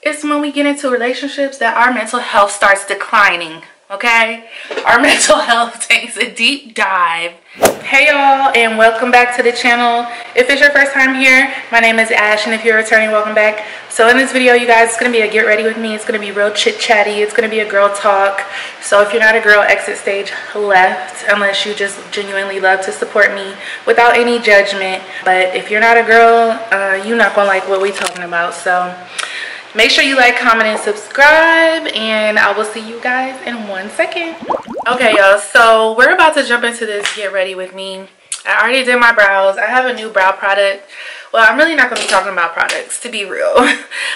it's when we get into relationships that our mental health starts declining. Okay, our mental health takes a deep dive. Hey y'all, and welcome back to the channel. If it's your first time here, my name is Ash, and if you're returning, welcome back. So in this video, you guys, it's gonna be a get ready with me. It's gonna be real chit chatty. It's gonna be a girl talk. So if you're not a girl, exit stage left, unless you just genuinely love to support me without any judgment. But if you're not a girl, you're not gonna like what we're talking about. So make sure you like, comment, and subscribe, and I will see you guys in 1 second. Okay, y'all, so we're about to jump into this get ready with me. I already did my brows. I have a new brow product. Well, I'm really not going to be talking about products, to be real,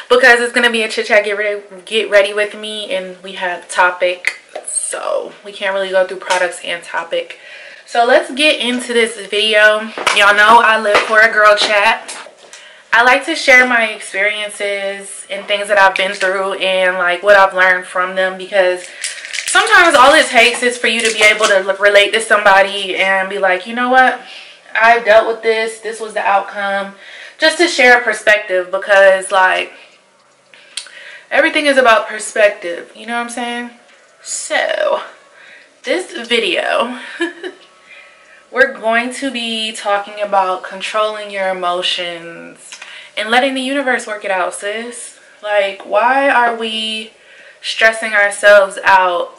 because it's going to be a chit chat get ready with me, and we have topic, so we can't really go through products and topic. So let's get into this video. Y'all know I live for a girl chat. I like to share my experiences and things that I've been through and like what I've learned from them, because sometimes all it takes is for you to be able to relate to somebody and be like, you know what, I've dealt with this, this was the outcome, just to share a perspective, because like everything is about perspective, you know what I'm saying? So this video we're going to be talking about controlling your emotions and letting the universe work it out, sis. Like, why are we stressing ourselves out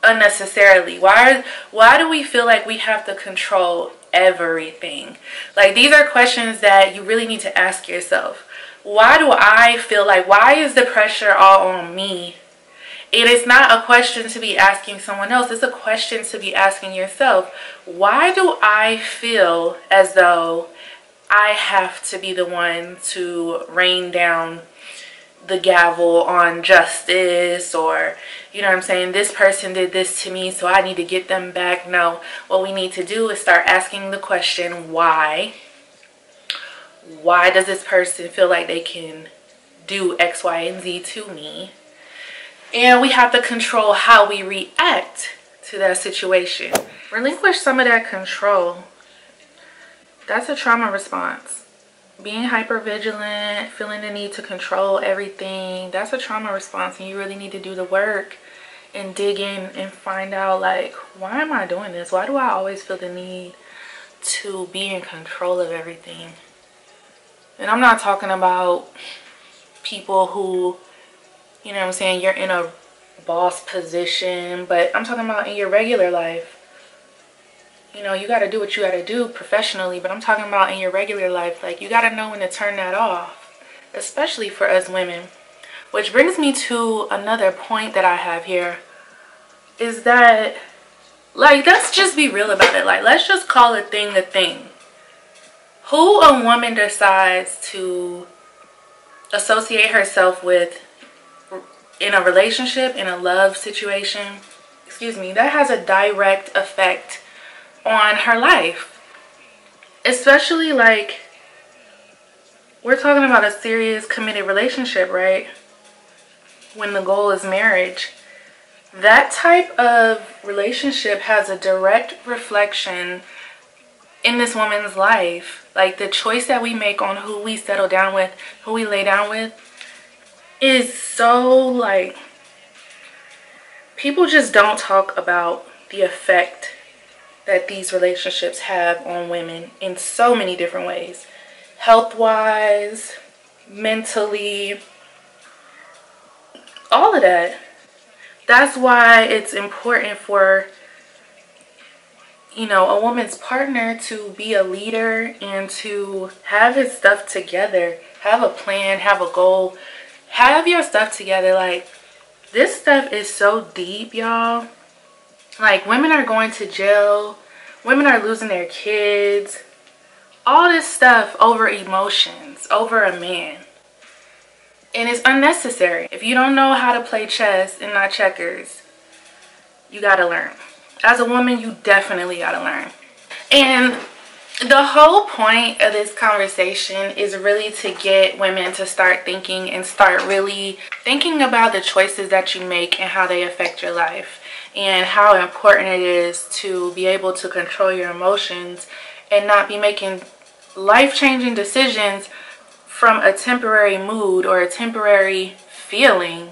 unnecessarily? Why do we feel like we have to control everything? Like, these are questions that you really need to ask yourself. Why do I feel like, why is the pressure all on me? And it's not a question to be asking someone else. It's a question to be asking yourself. Why do I feel as though I have to be the one to rain down the gavel on justice, or, you know what I'm saying, this person did this to me, so I need to get them back? No, what we need to do is start asking the question, why? Why does this person feel like they can do X, Y, and Z to me? And we have to control how we react to that situation. Relinquish some of that control. That's a trauma response. Being hypervigilant, feeling the need to control everything, that's a trauma response, and you really need to do the work and dig in and find out, like, why am I doing this? Why do I always feel the need to be in control of everything? And I'm not talking about people who, you know what I'm saying, you're in a boss position, but I'm talking about in your regular life. You know, you got to do what you got to do professionally, but I'm talking about in your regular life. Like, you got to know when to turn that off, especially for us women. Which brings me to another point that I have here, is that, like, let's just be real about it. Like, let's just call a thing a thing. Who a woman decides to associate herself with in a relationship, in a love situation, excuse me, that has a direct effect on her life. Especially, like, we're talking about a serious committed relationship, right? When the goal is marriage. That type of relationship has a direct reflection in this woman's life. Like, the choice that we make on who we settle down with, who we lay down with, is so, like, people just don't talk about the effect that these relationships have on women in so many different ways. Health-wise, mentally, all of that. That's why it's important for, you know, a woman's partner to be a leader and to have his stuff together. Have a plan, have a goal. Have your stuff together. Like, this stuff is so deep, y'all. Like, women are going to jail. Women are losing their kids. All this stuff over emotions, over a man. And it's unnecessary. If you don't know how to play chess and not checkers, you gotta learn. As a woman, you definitely gotta learn. And the whole point of this conversation is really to get women to start thinking and start really thinking about the choices that you make and how they affect your life, and how important it is to be able to control your emotions and not be making life-changing decisions from a temporary mood or a temporary feeling.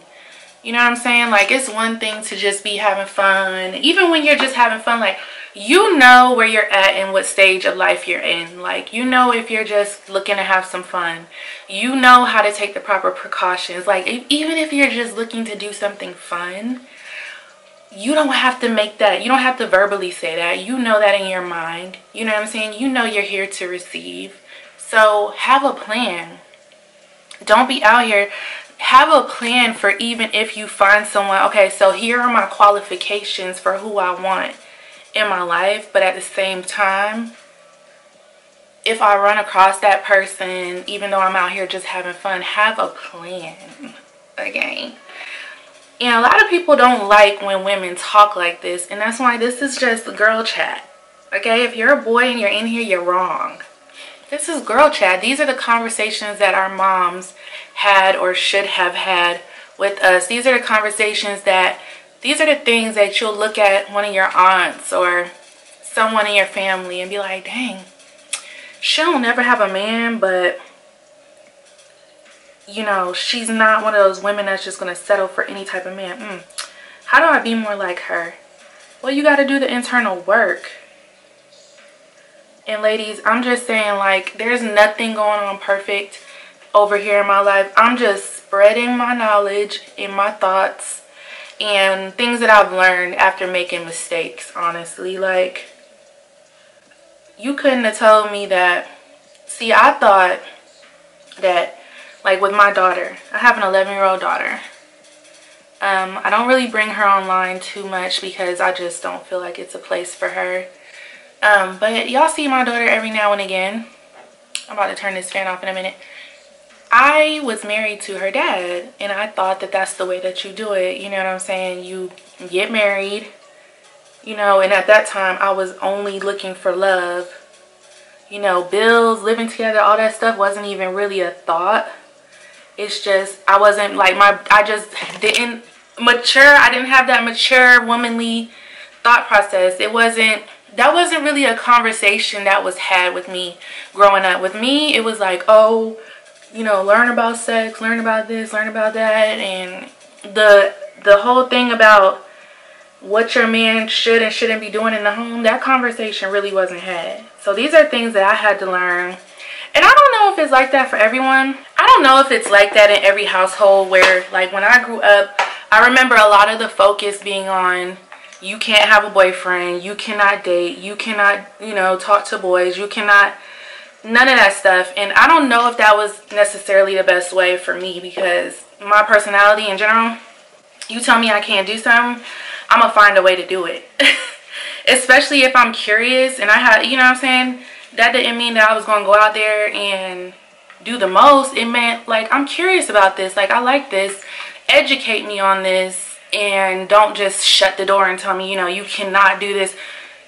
You know what I'm saying? Like, it's one thing to just be having fun. Even when you're just having fun, like, you know where you're at and what stage of life you're in. Like, you know if you're just looking to have some fun. You know how to take the proper precautions. Like, even if you're just looking to do something fun, you don't have to make that. You don't have to verbally say that. You know that in your mind. You know what I'm saying? You know you're here to receive. So have a plan. Don't be out here. Have a plan for even if you find someone. Okay, so here are my qualifications for who I want in my life. But at the same time, if I run across that person, even though I'm out here just having fun, have a plan. Again. And a lot of people don't like when women talk like this. And that's why this is just girl chat. Okay, if you're a boy and you're in here, you're wrong. This is girl chat. These are the conversations that our moms had or should have had with us. These are the conversations that, these are the things that you'll look at one of your aunts or someone in your family and be like, dang, she'll never have a man, but, you know, she's not one of those women that's just going to settle for any type of man. How do I be more like her? Well, you got to do the internal work. And ladies, I'm just saying, like, there's nothing going on perfect over here in my life. I'm just spreading my knowledge and my thoughts and things that I've learned after making mistakes, honestly. Like, you couldn't have told me that. See, I thought that, like, with my daughter, I have an 11-year-old daughter. I don't really bring her online too much because I just don't feel like it's a place for her. But y'all see my daughter every now and again. I'm about to turn this fan off in a minute. I was married to her dad, and I thought that that's the way that you do it. You know what I'm saying? You get married, you know, and at that time I was only looking for love. You know, bills, living together, all that stuff wasn't even really a thought. It's just, I wasn't like I just didn't mature. I didn't have that mature womanly thought process. That wasn't really a conversation that was had with me growing up. With me, it was like, oh, you know, learn about sex, learn about this, learn about that. And the whole thing about what your man should and shouldn't be doing in the home, that conversation really wasn't had. So these are things that I had to learn. And I don't know if it's like that for everyone. I don't know if it's like that in every household where, like, when I grew up, I remember a lot of the focus being on, you can't have a boyfriend, you cannot date, you cannot, you know, talk to boys, you cannot, none of that stuff. And I don't know if that was necessarily the best way for me, because my personality in general, you tell me I can't do something, I'm gonna find a way to do it. Especially if I'm curious and I had, you know what I'm saying, that didn't mean that I was gonna go out there and do the most. It meant, like, I'm curious about this, like, I like this, educate me on this. And don't just shut the door and tell me, you know, you cannot do this.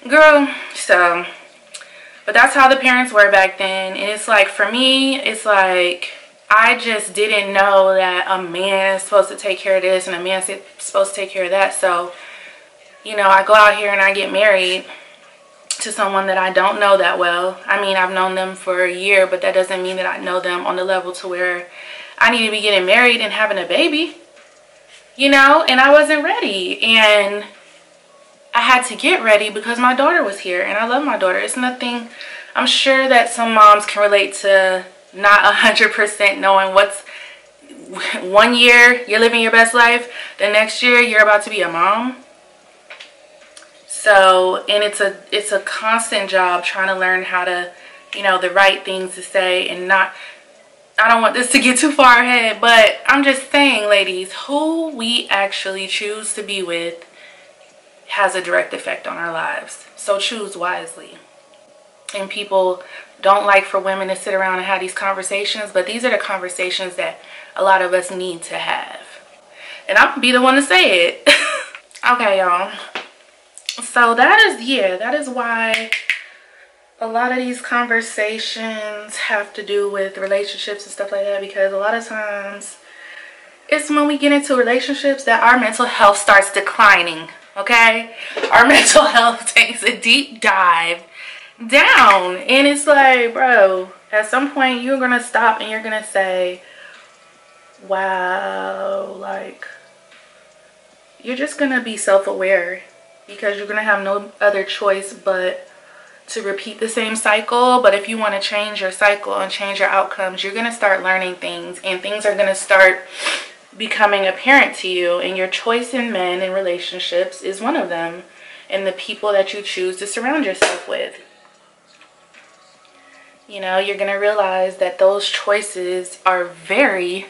Girl, so. But that's how the parents were back then. And it's like, for me, it's like, I just didn't know that a man is supposed to take care of this and a man is supposed to take care of that. So, you know, I go out here and I get married to someone that I don't know that well. I mean, I've known them for a year, but that doesn't mean that I know them on the level to where I need to be getting married and having a baby. You know, and I wasn't ready, and I had to get ready because my daughter was here, and I love my daughter. It's nothing, I'm sure that some moms can relate to not 100% knowing what's, one year you're living your best life, the next year you're about to be a mom. So, and it's a constant job trying to learn how to, you know, the right things to say and not, I don't want this to get too far ahead, but I'm just saying, ladies, who we actually choose to be with has a direct effect on our lives. So choose wisely. And people don't like for women to sit around and have these conversations, but these are the conversations that a lot of us need to have. And I'm gonna be the one to say it. Okay, y'all. So that is why a lot of these conversations have to do with relationships and stuff like that, because a lot of times it's when we get into relationships that our mental health starts declining. Okay, our mental health takes a deep dive down, and it's like, bro, At some point, you're going to stop and you're going to say, wow, like, you're just going to be self-aware, because you're going to have no other choice but to repeat the same cycle. But if you want to change your cycle and change your outcomes, you're going to start learning things, and things are going to start becoming apparent to you. And your choice in men and relationships is one of them, and the people that you choose to surround yourself with. You know, you're going to realize that those choices are very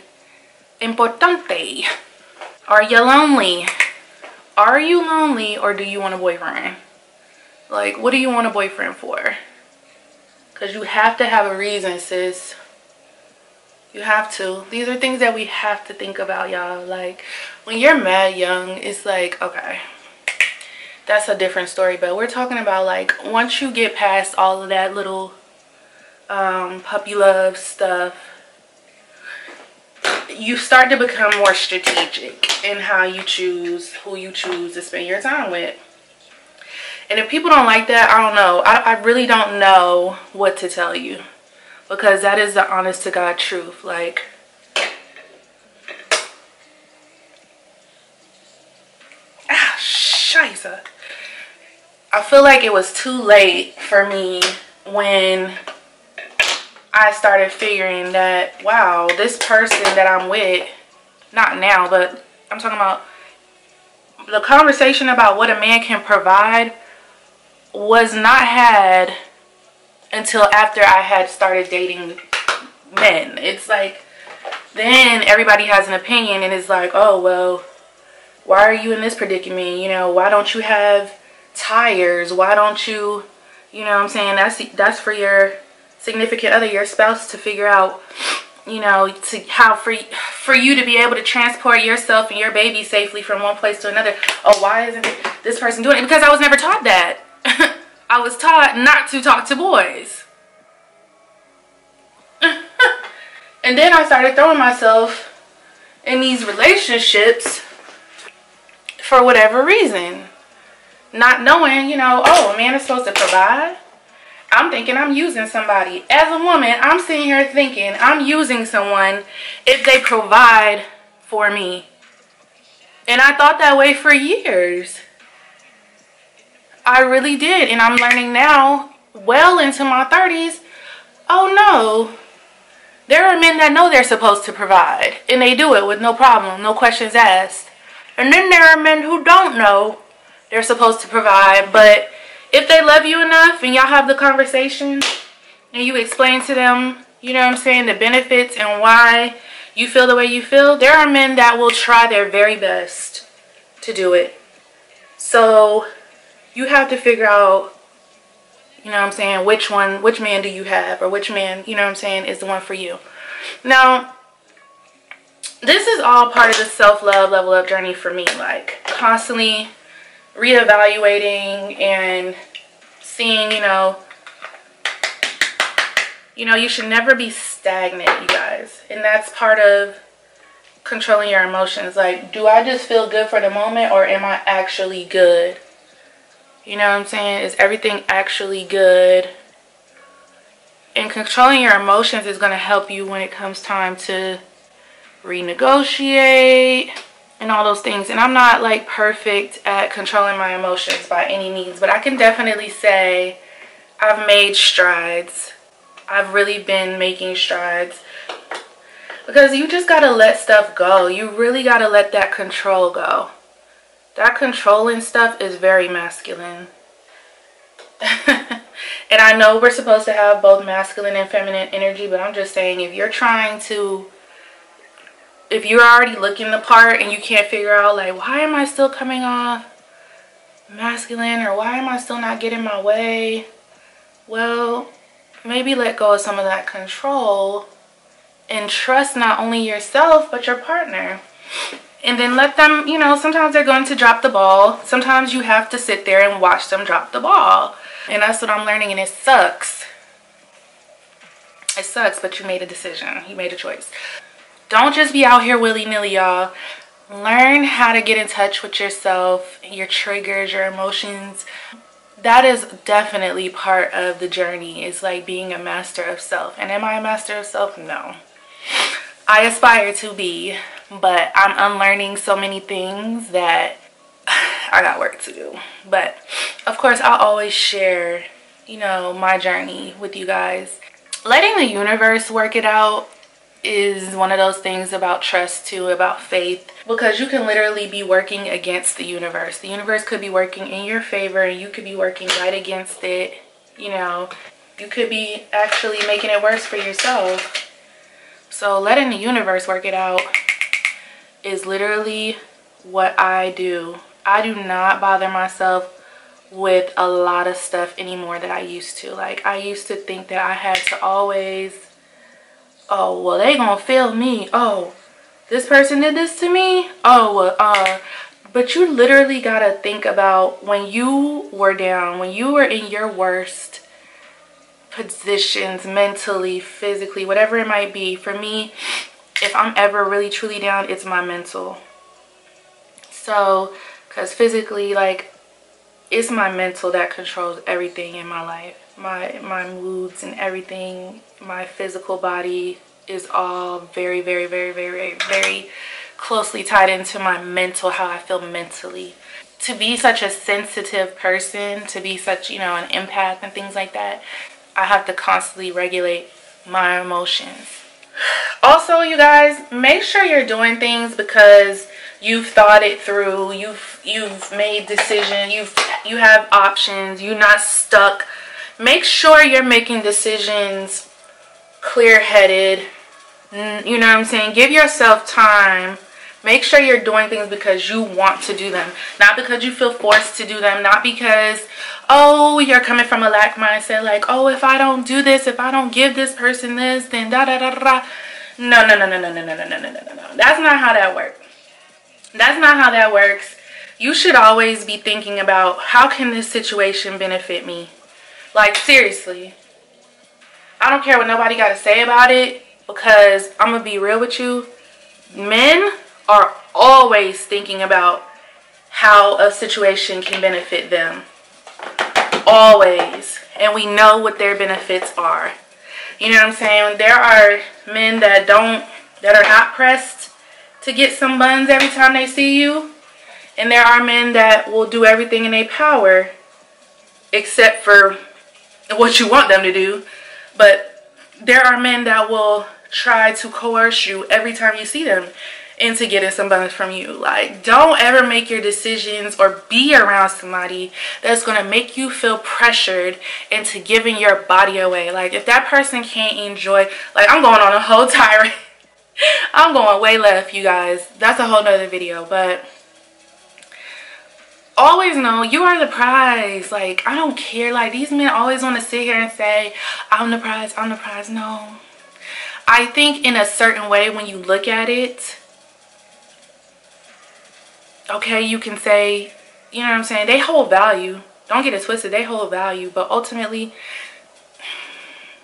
importante. Are you lonely? Are you lonely, or do you want a boyfriend? Like, what do you want a boyfriend for? Because you have to have a reason, sis. You have to. These are things that we have to think about, y'all. Like, when you're mad young, it's like, okay, that's a different story. But we're talking about, like, once you get past all of that little puppy love stuff, you start to become more strategic in how you choose who you choose to spend your time with. And if people don't like that, I don't know. I really don't know what to tell you, because that is the honest to God truth. Like, scheisse. I feel like it was too late for me when I started figuring that, wow, this person that I'm with, not now, but I'm talking about the conversation about what a man can provide was not had until after I had started dating men. It's like, then everybody has an opinion, and it's like, oh, well, why are you in this predicament? You know, why don't you have tires? Why don't you, you know what I'm saying? That's for your significant other, your spouse, to figure out, you know, to how for you to be able to transport yourself and your baby safely from one place to another. Oh, why isn't this person doing it? Because I was never taught that. I was taught not to talk to boys. And then I started throwing myself in these relationships for whatever reason, not knowing, you know, oh, a man is supposed to provide. I'm thinking I'm using somebody. As a woman, I'm sitting here thinking I'm using someone if they provide for me. And I thought that way for years. I really did. And I'm learning now, well into my 30s, oh no. There are men that know they're supposed to provide, and they do it with no problem, no questions asked. And then there are men who don't know they're supposed to provide, but if they love you enough and y'all have the conversation and you explain to them, you know what I'm saying, the benefits and why you feel the way you feel, there are men that will try their very best to do it. So you have to figure out, you know what I'm saying, which man do you have, or which man, you know what I'm saying, is the one for you. Now, this is all part of the self-love level up journey for me, like constantly reevaluating and seeing, you know, you should never be stagnant, you guys. And that's part of controlling your emotions. Like, do I just feel good for the moment, or am I actually good? You know what I'm saying? Is everything actually good? And controlling your emotions is going to help you when it comes time to renegotiate and all those things. And I'm not like perfect at controlling my emotions by any means, but I can definitely say I've made strides. I've really been making strides, because you just got to let stuff go. You really got to let that control go. That controlling stuff is very masculine. And I know we're supposed to have both masculine and feminine energy, but I'm just saying, if you're already looking the part and you can't figure out, like, why am I still coming off masculine, or why am I still not getting my way? Well, maybe let go of some of that control and trust not only yourself, but your partner. And then let them, you know, sometimes they're going to drop the ball. Sometimes you have to sit there and watch them drop the ball. And that's what I'm learning, and it sucks. It sucks, but you made a decision. You made a choice. Don't just be out here willy-nilly, y'all. Learn how to get in touch with yourself, your triggers, your emotions. that is definitely part of the journey. It's like being a master of self. And am I a master of self? No. I aspire to be, but I'm unlearning so many things that I got work to do. But of course, I'll always share, you know, my journey with you guys. Letting the universe work it out is one of those things about trust too, about faith, because you can literally be working against the universe. The universe could be working in your favor and you could be working right against it. You know, you could be actually making it worse for yourself. So letting the universe work it out is literally what I do. I do not bother myself with a lot of stuff anymore that I used to. Like, I used to think that I had to always, oh, well, they gonna feel me. Oh, this person did this to me. Oh, well, but you literally gotta think about when you were down, when you were in your worst positions, mentally, physically, whatever it might be. For me, if I'm ever really truly down, it's my mental. So, because physically, like, it's my mental that controls everything in my life. My moods and everything. My physical body is all very, very, very, very, very closely tied into my mental, how I feel mentally. To be such a sensitive person, to be such, you know, an empath and things like that, I have to constantly regulate my emotions. Also, you guys, make sure you're doing things because you've thought it through. You've made decisions. You have options. You're not stuck. Make sure you're making decisions clear-headed. You know what I'm saying? Give yourself time. Make sure you're doing things because you want to do them, not because you feel forced to do them, not because, oh, you're coming from a lack mindset, like, oh, if I don't do this, if I don't give this person this, then da da da da. No. That's not how that works. That's not how that works. You should always be thinking about, how can this situation benefit me? Like, seriously. I don't care what nobody got to say about it, because I'm going to be real with you. Men are always thinking about how a situation can benefit them. Always. And we know what their benefits are. You know what I'm saying? There are men that are not pressed to get some buns every time they see you. And there are men that will do everything in their power except for what you want them to do. But there are men that will try to coerce you every time you see them into getting some buns from you. Like, don't ever make your decisions or be around somebody that's going to make you feel pressured into giving your body away. Like, if that person can't enjoy, like, I'm going on a whole tirade. I'm going way left, you guys. That's a whole nother video. But always know you are the prize. Like, I don't care. Like, these men always want to sit here and say, I'm the prize, I'm the prize. No. I think in a certain way, when you look at it, okay, you can say, you know what I'm saying, they hold value. Don't get it twisted, they hold value. But ultimately,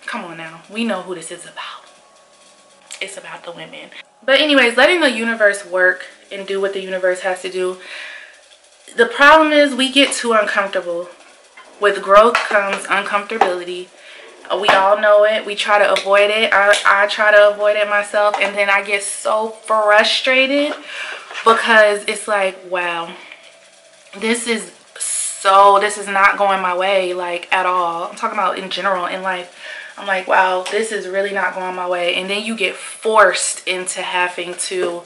come on now, we know who this is about. It's about the women. But anyways, letting the universe work and do what the universe has to do. The problem is we get too uncomfortable. With growth comes uncomfortability. We all know it. We try to avoid it. I try to avoid it myself. And then I get so frustrated because it's like, wow, this is not going my way, like, at all. I'm talking about in general in life. I'm like, wow, this is really not going my way. And then you get forced into having to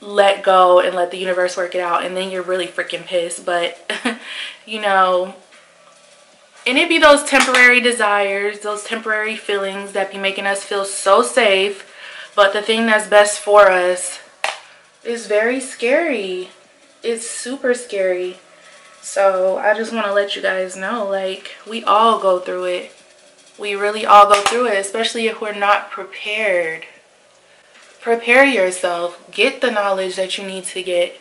let go and let the universe work it out. And then you're really freaking pissed. But, you know, and it be those temporary desires, those temporary feelings that be making us feel so safe. But the thing that's best for us is very scary. It's super scary. So I just want to let you guys know, like, we all go through it. We really all go through it, especially if we're not prepared. Prepare yourself. Get the knowledge that you need to get.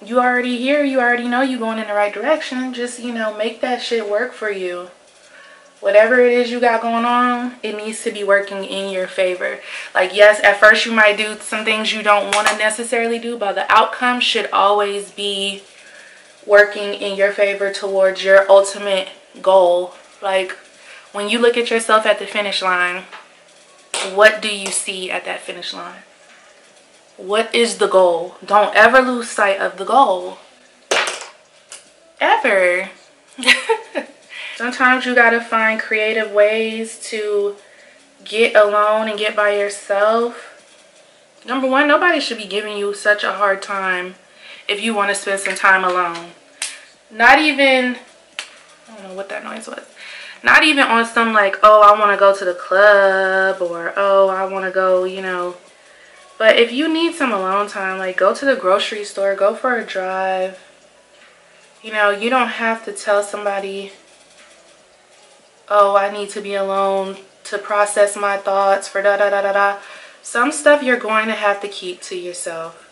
You already here. You already know you're going in the right direction. Just, you know, make that shit work for you. Whatever it is you got going on, it needs to be working in your favor. Like, yes, at first you might do some things you don't want to necessarily do, but the outcome should always be working in your favor towards your ultimate goal. Like, when you look at yourself at the finish line, what do you see at that finish line? What is the goal? Don't ever lose sight of the goal. Ever. Sometimes you gotta find creative ways to get alone and get by yourself. Number one, nobody should be giving you such a hard time if you want to spend some time alone. Not even, I don't know what that noise was. Not even on some like, oh, I want to go to the club, or oh, I want to go, you know. But if you need some alone time, like go to the grocery store, go for a drive. You know, you don't have to tell somebody, oh, I need to be alone to process my thoughts for da da da da da. Some stuff you're going to have to keep to yourself.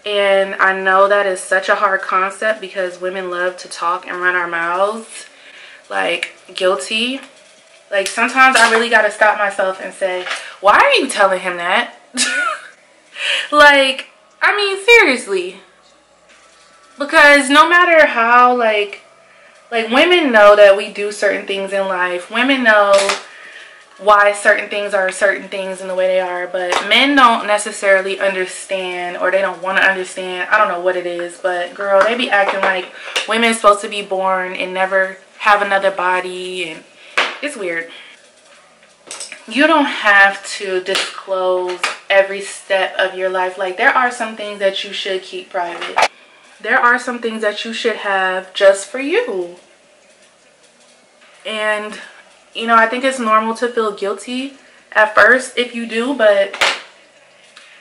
And I know that is such a hard concept because women love to talk and run our mouths. Like, guilty. Like, sometimes I really got to stop myself and say, why are you telling him that? Like, I mean, seriously. Because no matter how, like women know that we do certain things in life. Women know why certain things are certain things in the way they are, but men don't necessarily understand, or they don't want to understand. I don't know what it is, but girl, they be acting like women's supposed to be born and never have another body, and it's weird. You don't have to disclose every step of your life. Like, there are some things that you should keep private. There are some things that you should have just for you. And you know, I think it's normal to feel guilty at first if you do, but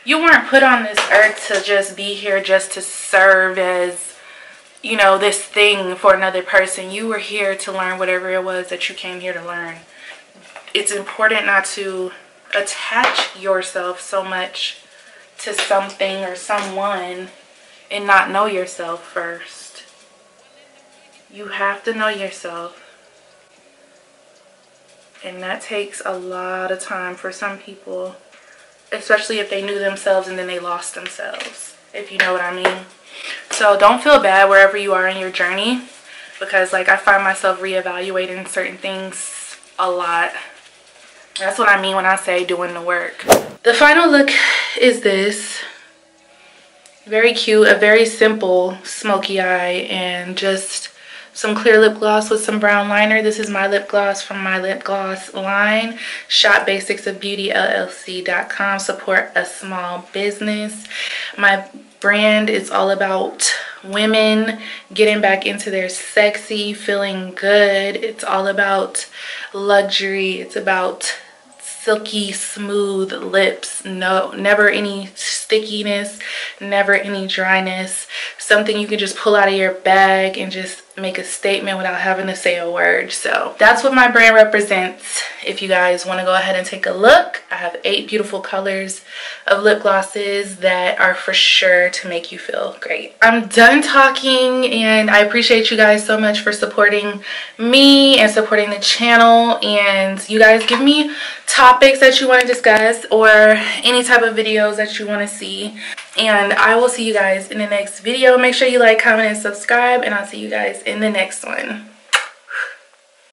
you weren't put on this earth to just be here just to serve as, you know, this thing for another person. You were here to learn whatever it was that you came here to learn. It's important not to attach yourself so much to something or someone and not know yourself first. You have to know yourself. And that takes a lot of time for some people, especially if they knew themselves and then they lost themselves, if you know what I mean. So don't feel bad wherever you are in your journey, because like I find myself reevaluating certain things a lot. That's what I mean when I say doing the work. The final look is this. Very cute, a very simple smoky eye, and just some clear lip gloss with some brown liner. This is my lip gloss from my lip gloss line. shopbasicsofbeautyllc.com. Support a small business. My brand is all about women getting back into their sexy, feeling good. It's all about luxury. It's about silky smooth lips. No, never any stickiness, never any dryness. Something you can just pull out of your bag and just make a statement without having to say a word. So that's what my brand represents. If you guys want to go ahead and take a look, I have 8 beautiful colors of lip glosses that are for sure to make you feel great. I'm done talking, and I appreciate you guys so much for supporting me and supporting the channel. And you guys give me topics that you want to discuss or any type of videos that you want to see, and I will see you guys in the next video. Make sure you like, comment, and subscribe, and I'll see you guys in the next one.